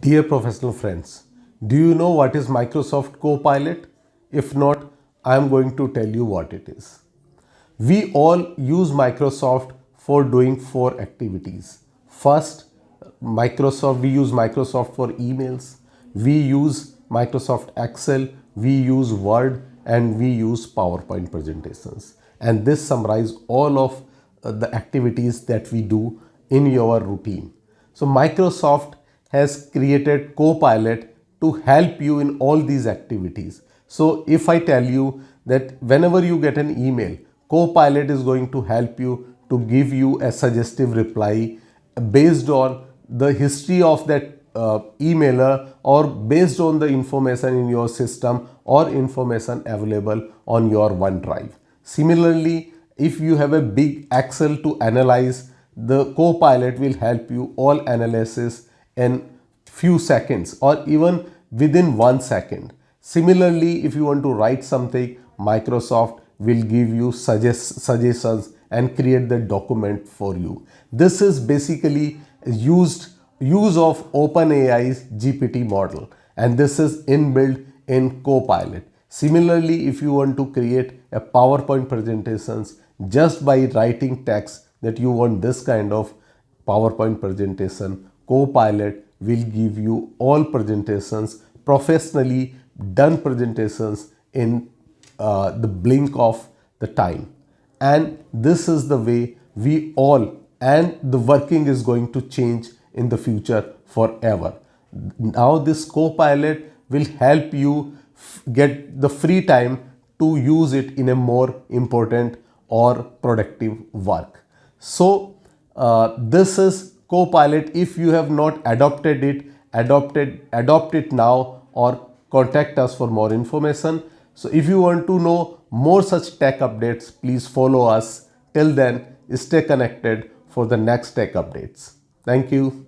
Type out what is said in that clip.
Dear professional friends, do you know what is Microsoft Copilot? If not, I am going to tell you what it is. We all use Microsoft for doing four activities. First, we use Microsoft for emails, we use Microsoft Excel, we use Word, and we use PowerPoint presentations. And this summarizes all of the activities that we do in your routine. So Microsoft has created Copilot to help you in all these activities. So if I tell you that whenever you get an email, Copilot is going to help you to give you a suggestive reply based on the history of that emailer, or based on the information in your system or information available on your OneDrive. Similarly, if you have a big Excel to analyze, the Copilot will help you all analysis in few seconds or even within 1 second. Similarly, if you want to write something, Microsoft will give you suggestions and create the document for you. This is basically use of OpenAI's GPT model, and this is inbuilt in Copilot. Similarly, if you want to create a PowerPoint presentations just by writing text that you want this kind of PowerPoint presentation, Copilot will give you all presentations, professionally done presentations in the blink of the time. And this is the way we all, and the working is going to change in the future forever. Now this Copilot will help you get the free time to use it in a more important or productive work. So this is Copilot. If you have not adopted it, adopt it now, or contact us for more information. So if you want to know more such tech updates, please follow us. Till then, stay connected for the next tech updates. Thank you.